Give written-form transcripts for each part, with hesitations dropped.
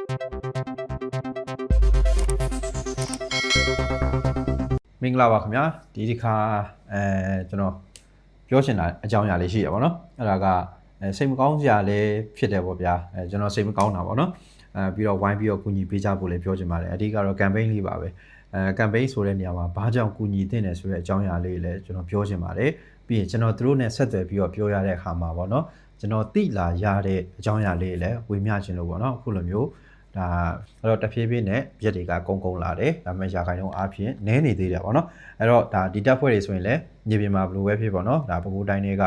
မင်္ဂလာပါခင်ဗျာဒီခါကျွန်တော်ပြောချင်တာအကြောင်းအရာလေးရှိရပါတော့အဲ့ဒါကစိတ်မကောင်းစရာလေးဖြစ်တယ်ပေါ့ဗျာကျွန်တော်စိတ်မကောင်းတာပေါ့နော်ပြီးတော့ဝိုင်းပြီးတော့ကူညီပေးကြဖို့လည်းပြောချင်ပါတယ်အဓိကတော့ campaign လေးပါပဲcampaign ဆိုတဲ့နေရာမှာဘာကြောင့်ကူညီသင့်တယ်ဆိုတဲ့အကြောင်းအရာလေးလည်းကျွန်တော်ပြောချင်ပါတယ်ပြီးရင်ကျွန်တော်တို့နဲ့ဆက်သွယ်ပြီးတော့ပြောရတဲ့အခါမှာပေါ့နော်ကျွန်တော်သိလာရတဲ့အကြောင်းအရာလေးလည်းဝေမျှခြင်းလို့ပေါ့နော်အခုလိုမျိုးဒါအဲ့တော့တဖြည်းဖြည်းနဲ့ရက်တွေကကုန်းလာတယ်ဒါပေမဲ့ရာခိုင်နှုန်းအားဖြင့်နည်းနေသေးတယ်ပေါ့နော်အဲ့တော့ဒါဒီတက်ဖွဲ့တွေဆိုရင်လည်းမြေပြင်မှာဘယ်လိုပဲဖြစ်ပေါ့နော်ဒါပဲခူးတိုင်းတွေက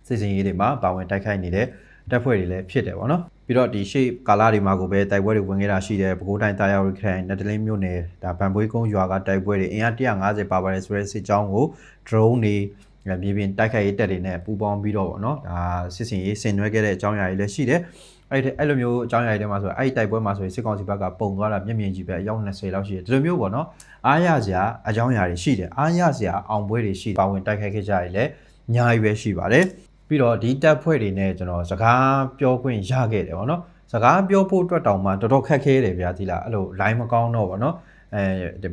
စစ်စင်ရေးတွေမှာပါဝင်တိုက်ခိုက်နေတဲ့တက်ဖွဲ့တွေလည်းဖြစ်တယ်ပေါ့နော်ပြီးတော့ဒီရှေ့ကာလတွေမှာကိုပဲတိုက်ပွဲတွေဝင်ခဲ့တာရှိတယ်ပဲခူးတိုင်းတာယာရီခိုင်နတလင်းမြို့နယ်ဒါဗန်ပွေးကုန်းရွာကတိုက်ပွဲတွေအင်အား150ပါပါတယ်ဆိုတဲ့စစ်ကြောင်းကို drone တွေမြေပြင်တိုက်ခိုက်ရေးတပ်တွေနဲ့ပူးပေါင်းပြီးတော့ပေါ့နော်ဒါစစ်စင်ရေးဆင်နွှဲခဲ့တဲ့အကြောင်းအရာတွေလည်းရှိတယ်အဲ့လိုမျိုးအကြောင်းအရာတွေမှာဆိုအဲ့တိုက်ပွဲမှာဆိုရင်စစ်ကောင်စီဘက်ကပုံသွားတာမျက်မြင်ကြည့်ပဲအယောက်20လောက်ရှိတယ်ဒီလိုမျိုးပေါ့နော်အားရစရာအကြောင်းအရာတွေရှိတယ်အားရစရာအောင်ပွဲတွေရှိပါဝင်တိုက်ခိုက်ခဲ့ကြရလဲအများကြီးပဲရှိပါတယ်ပြီးတော့ဒီတပ်ဖွဲ့တွေနဲ့ကျွန်တော်စကားပြောခွင့်ရခဲ့တယ်ပေါ့နော်စကားပြောဖို့အတွက်တောင်မှတော်တော်ခက်ခဲတယ်ဗျာဒီလားအဲ့လို line မကောင်းတော့ပေါ့နော်ဘ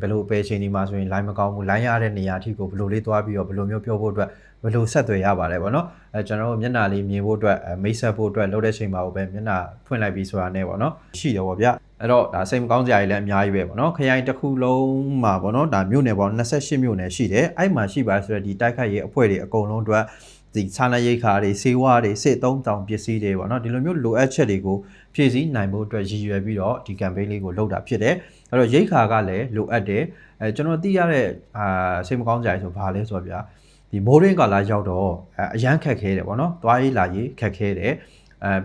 ယ်လိုပဲချိန်ဒီမှာဆိုရင် line မကောင်းဘူး line ရတဲ့နေရာအထိကိုဘယ်လိုလေးသွားပြီးတော့ဘယ်လိုမျိုးပြောဖို့အတွက်ဘယ်လိုဆက်သွယ်ရပါတယ်ပေါ့နော်ကျွန်တော်တို့မျက်နှာလေးမြင်ဖို့အတွက်မိတ်ဆက်ဖို့အတွက်လုပ်တဲ့ချိန်မှာပဲမျက်နှာဖွင့်လိုက်ပြီးဆိုတာနဲ့ပေါ့နော်ရှိတယ်ပေါ့ဗျအဲ့တော့ဒါစိတ်မကောင်းစရာတွေလည်းအများကြီးပဲပေါ့နော်ခရိုင်တစ်ခုလုံးမှာပေါ့နော်ဒါမြို့နယ်ပေါင်း28မြို့နယ်ရှိတယ်အဲ့မှာရှိပါဆိုတဲ့ဒီတိုက်ခိုက်ရေးအဖွဲ့တွေအကုန်လုံးအတွက်ဒီစာနာရိတ်ခါတွေစေဝါတွေစစ်သုံးတောင်ပစ္စည်းတွေပေါ့နော်ဒီလိုမျိုးလိုအပ်ချက်တွေကိုဖြည့်ဆည်းနိုင်ဖို့အတွက်ရည်ရွယ်ပြီးတော့ဒီ campaign လေးကိုလုပ်တာဖြစ်တယ်အဲ့တော့ရိတ်ခါကလည်းလိုအပ်တယ်ကျွန်တော်သိရတဲ့စိတ်မကောင်းစရာတွေဆိုဘာလဲဆိုတော့ဗျာဒီမိုးရင်းကာလာရောက်တော့အရန်ခက်ခဲတယ်ပေါ့နော်သွားရေးလာရေးခက်ခဲတယ်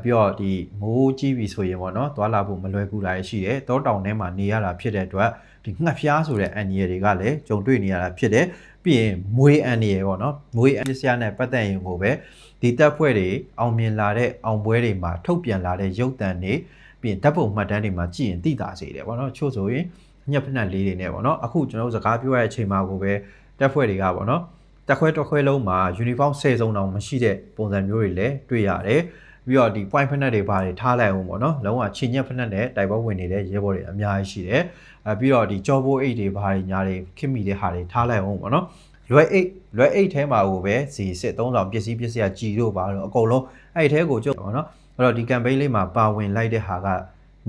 ပြီးတော့ဒီမိုးကြီးပြီဆိုရင်ပေါ့နော်သွားလာဖို့မလွယ်ကူတာရှိတယ်တောတောင်ထဲမှာနေရတာဖြစ်တဲ့အတွက်ဒီငှက်ဖျားဆိုတဲ့အန်ဒီရတွေကလည်းကြုံတွေ့နေရတာဖြစ်တယ်ပြီးရင်မွေးအန်ဒီရပေါ့နော်မွေးအန်ဒီစရာနဲ့ပတ်သက်ရင်ကိုပဲဒီတပ်ဖွဲ့တွေအောင်မြင်လာတဲ့အောင်ပွဲတွေမှာထုတ်ပြန်လာတဲ့ရုပ်သံတွေပြီးရင်ဓာတ်ပုံမှတ်တမ်းတွေမှာကြည့်ရင်သိတာစေတယ်ပေါ့နော်ချို့ဆိုရင်ညက်ဖက်နှက်လေးတွေနဲ့ပေါ့နော်အခုကျွန်တော်တို့စကားပြောရတဲ့အချိန်မှာကိုပဲတပ်ဖွဲ့တွေကပေါ့နော်တက်ခွဲတစ်ခွဲလုံးမှာ uniform 10စုံတောင်မရှိတဲ့ပုံစံမျိုးတွေလည်းတွေ့ရတယ်ပြီးတော့ဒီ point ဖက်နှက်တွေဘာတွေထားလိုက်အောင်ပေါ့နော်လုံးဝချင်ညက်ဖက်နှက်နဲ့တိုက်ပွဲဝင်နေတဲ့ရဲဘော်တွေအများကြီးရှိတယ်ပြီးတော့ဒီကြောဘိုးအိတ်တွေဘာတွေညာတွေခင်မိတဲ့ဟာတွေထားလိုက်အောင်ပေါ့နော်လွယ်အိတ်ထဲမှာကိုပဲစီစစ်သုံးဆောင်ပစ္စည်းကကြည်တို့ပါတော့အကုန်လုံးအဲ့ထဲကိုကျုပ်ပေါ့နော်အဲ့တော့ဒီ campaign လေးမှာပါဝင်လိုက်တဲ့ဟာက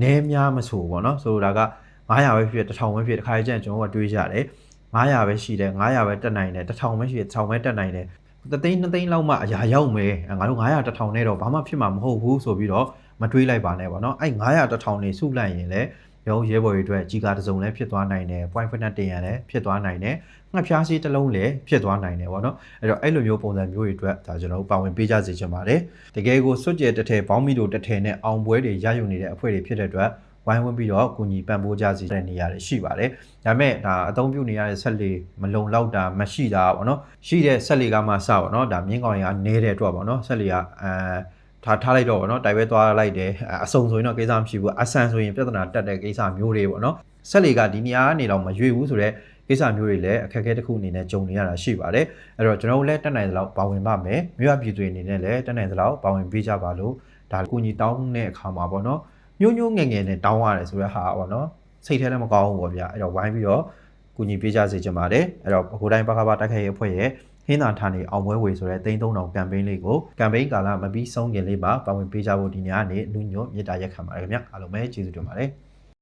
နည်းများမဆိုပေါ့နော်ဆိုလိုတာက900ပဲဖြစ်1000ပဲဖြစ်တစ်ခါကျရင်ကျွန်တော်ကတွေးကြတယ်900ပဲရှိတယ်900ပဲတက်နိုင်တယ်1000ပဲရှိတယ်1000ပဲတက်နိုင်တယ်3သိန်း2သိန်းလောက်မှအရာရောက်မယ်ငါတို့900 1000နဲ့တော့ဘာမှဖြစ်မှာမဟုတ်ဘူးဆိုပြီးတော့မတွေးလိုက်ပါနဲ့ပေါ့နော်အဲ့900 1000နေစုလိုက်ရင်လည်းရုံးရဲဘော်တွေအတွက်ကြီးကားတစ်စုံလည်းဖြစ်သွားနိုင်တယ် point ဖက်နှက်တင်ရလည်းဖြစ်သွားနိုင်တယ်ငှက်ဖျားစီးတစ်လုံးလည်းဖြစ်သွားနိုင်တယ်ပေါ့နော်အဲ့တော့အဲ့လိုမျိုးပုံစံမျိုးတွေအတွက်ဒါကျွန်တော်တို့ပါဝင်ပေးကြစေချင်ပါတယ်တကယ်ကိုစွတ်ကျဲတစ်ထည်ဘောင်းမီတို့တစ်ထည်နဲ့အောင်ပွဲတွေရယူနေတဲ့အဖွဲ့တွေဖြစ်တဲ့အတွက်ဝိုင်းဝန်းပြီးတော့ကူညီပံ့ပိုးကြစီတဲ့နေရာတွေရှိပါတယ်။ဒါပေမဲ့ဒါအသုံးပြုနေရတဲ့ဆက်လေမလုံလောက်တာမရှိတာပေါ့နော်။ရှိတဲ့ဆက်လေကမှစပေါ့နော်။ဒါမြင်းကောင်ရနေတဲ့အတွက်ပေါ့နော်။ဆက်လေကထားလိုက်တော့ပေါ့နော်။တိုက်ပွဲသွားလိုက်တယ်။အစုံဆိုရင်တော့ကိစ္စမရှိဘူး။အဆန်ဆိုရင်ပြဿနာတက်တဲ့ကိစ္စမျိုးတွေပေါ့နော်။ဆက်လေကဒီနေရာကနေတော့မရွေဘူးဆိုတော့ကိစ္စမျိုးတွေလည်းအခက်အခဲတစ်ခုအနေနဲ့ကြုံနေရတာရှိပါတယ်။အဲ့တော့ကျွန်တော်တို့လည်းတက်နိုင်သလောက်ပါဝင်ပါမယ်။မြို့ရပြည်သူတွေအနေနဲ့လည်းတက်နိုင်သလောက်ပါဝင်ပေးကြပါလို့ဒါကူညီတောင်းတဲ့အခါမှာပေါ့နော်။ညို့ငယ်နဲ့တောင်းရတယ်ဆိုတဲ့ဟာပေါ့နော်စိတ်ထဲလည်းမကောင်းဘူးပေါ့ဗျာအဲ့တော့ဝိုင်းပြီးတော့ကူညီပေးကြစေချင်ပါတယ်အဲ့တော့အခုတိုင်းပကပတိုက်ခိုက်ရေးအဖွဲ့ရဲ့ဟင်းသာဌာနေအောင်ပွဲဝေဆိုတဲ့3300 campaign လေးကို campaign ကာလမပြီးဆုံးခင်လေးမှာပါဝင်ပေးကြဖို့ဒီနေ့ကနေလူညွတ်မြစ်တာရက်ခံပါတယ်ခင်ဗျအားလုံးပဲကျေးဇူးတင်ပါတယ်